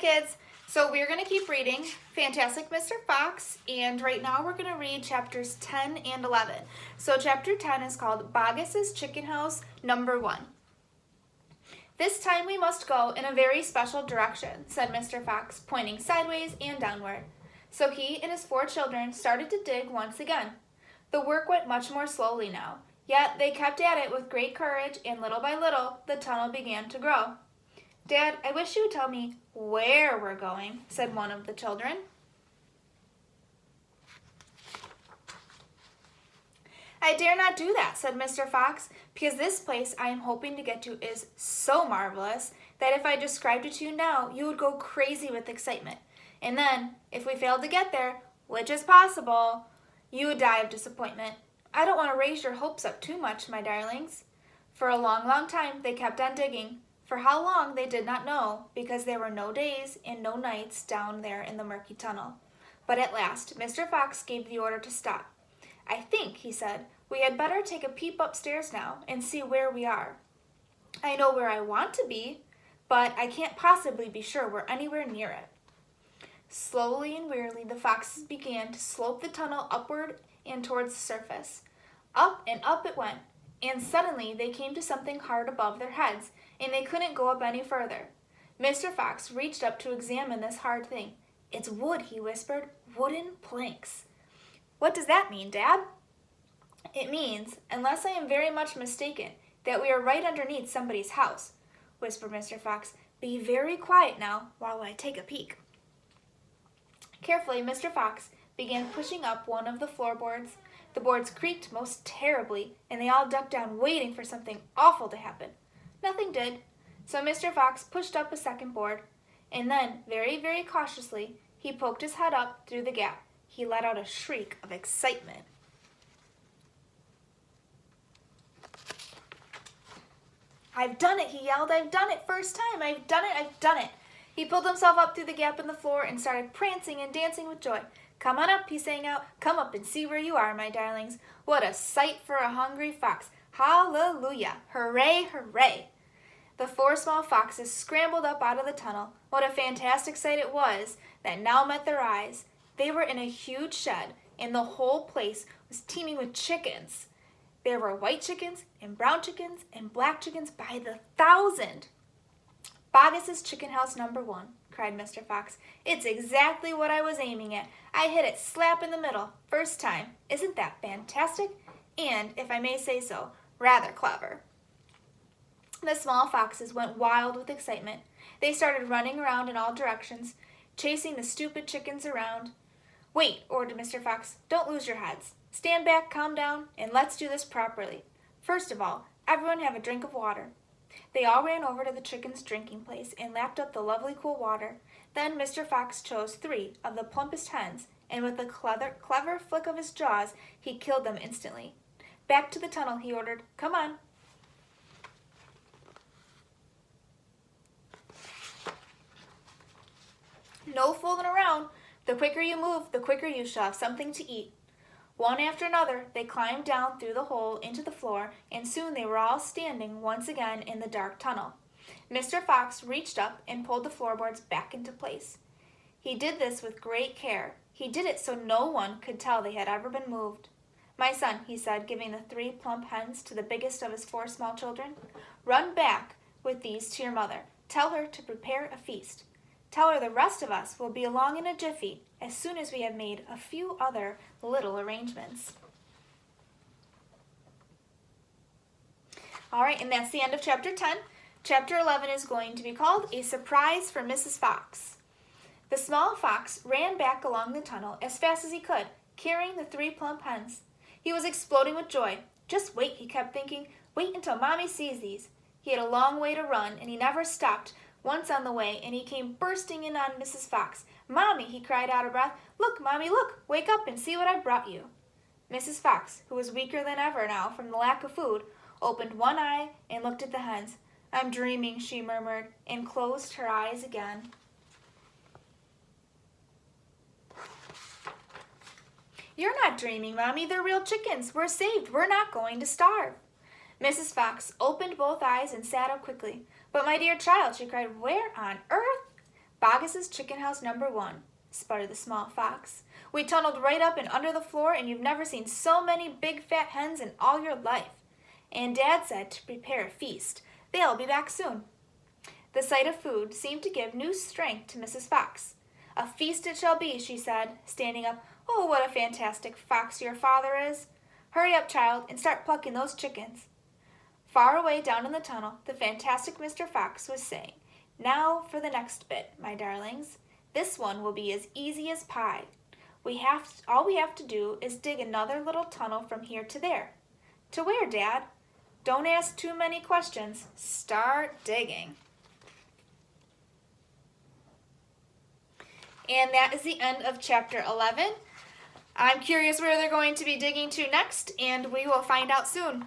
kids. So we're going to keep reading Fantastic Mr. Fox, and right now we're going to read chapters 10 and 11. So chapter 10 is called Boggis's Chicken House number 1. This time we must go in a very special direction, said Mr. Fox, pointing sideways and downward. So he and his 4 children started to dig once again. The work went much more slowly now, yet they kept at it with great courage, and little by little the tunnel began to grow. Dad, I wish you would tell me where we're going, said one of the children. I dare not do that, said Mr. Fox, because this place I am hoping to get to is so marvelous that if I described it to you now, you would go crazy with excitement. And then, if we failed to get there, which is possible, you would die of disappointment. I don't want to raise your hopes up too much, my darlings. For a long, long time they kept on digging. For how long they did not know, because there were no days and no nights down there in the murky tunnel. But at last Mr. Fox gave the order to stop. I think, he said, we had better take a peep upstairs now and see where we are. I know where I want to be, but I can't possibly be sure we're anywhere near it. Slowly and wearily the foxes began to slope the tunnel upward and towards the surface. Up and up it went, and suddenly they came to something hard above their heads, and they couldn't go up any further. Mr. Fox reached up to examine this hard thing. It's wood, he whispered, wooden planks. What does that mean, Dad? It means, unless I am very much mistaken, that we are right underneath somebody's house, whispered Mr. Fox. Be very quiet now while I take a peek. Carefully, Mr. Fox began pushing up one of the floorboards. The boards creaked most terribly, and they all ducked down waiting for something awful to happen. Nothing did, so Mr. Fox pushed up a second board, and then, very, very cautiously, he poked his head up through the gap. He let out a shriek of excitement. I've done it, he yelled. I've done it, first time. I've done it, I've done it. He pulled himself up through the gap in the floor and started prancing and dancing with joy. Come on up, he sang out. Come up and see where you are, my darlings. What a sight for a hungry fox. Hallelujah! Hooray, hooray! The 4 small foxes scrambled up out of the tunnel. What a fantastic sight it was that now met their eyes. They were in a huge shed, and the whole place was teeming with chickens. There were white chickens and brown chickens and black chickens by the 1,000. Boggis's Chicken House number 1, cried Mr. Fox. It's exactly what I was aiming at. I hit it slap in the middle, first time. Isn't that fantastic? And, if I may say so, rather clever. The small foxes went wild with excitement. They started running around in all directions, chasing the stupid chickens around. Wait, ordered Mr. Fox. Don't lose your heads. Stand back, calm down, and let's do this properly. First of all, everyone have a drink of water. They all ran over to the chickens' drinking place and lapped up the lovely cool water. Then Mr. Fox chose 3 of the plumpest hens, and with a clever flick of his jaws, he killed them instantly. Back to the tunnel, he ordered. Come on. No fooling around. The quicker you move, the quicker you shall have something to eat. One after another, they climbed down through the hole into the floor, and soon they were all standing once again in the dark tunnel. Mr. Fox reached up and pulled the floorboards back into place. He did this with great care. He did it so no one could tell they had ever been moved. My son, he said, giving the 3 plump hens to the biggest of his 4 small children, run back with these to your mother. Tell her to prepare a feast. Tell her the rest of us will be along in a jiffy as soon as we have made a few other little arrangements. All right, and that's the end of chapter 10. Chapter 11 is going to be called A Surprise for Mrs. Fox. The small fox ran back along the tunnel as fast as he could, carrying the 3 plump hens. He was exploding with joy. Just wait, he kept thinking. Wait until Mommy sees these. He had a long way to run, and he never stopped once on the way, and he came bursting in on Mrs. Fox. Mommy, he cried out of breath. Look, Mommy, look. Wake up and see what I brought you. Mrs. Fox, who was weaker than ever now from the lack of food, opened one eye and looked at the hens. I'm dreaming, she murmured, and closed her eyes again. You're not dreaming, Mommy. They're real chickens. We're saved. We're not going to starve. Mrs. Fox opened both eyes and sat up quickly. But my dear child, she cried, where on earth? Boggis's chicken house number 1, sputtered the small fox. We tunneled right up and under the floor, and you've never seen so many big fat hens in all your life. And Dad said to prepare a feast. They'll be back soon. The sight of food seemed to give new strength to Mrs. Fox. A feast it shall be, she said, standing up. Oh, what a fantastic fox your father is. Hurry up, child, and start plucking those chickens. Far away down in the tunnel, the fantastic Mr. Fox was saying, Now for the next bit, my darlings. This one will be as easy as pie. All we have to do is dig another little tunnel from here to there. To where, Dad? Don't ask too many questions. Start digging. And that is the end of chapter 11. I'm curious where they're going to be digging to next, and we will find out soon.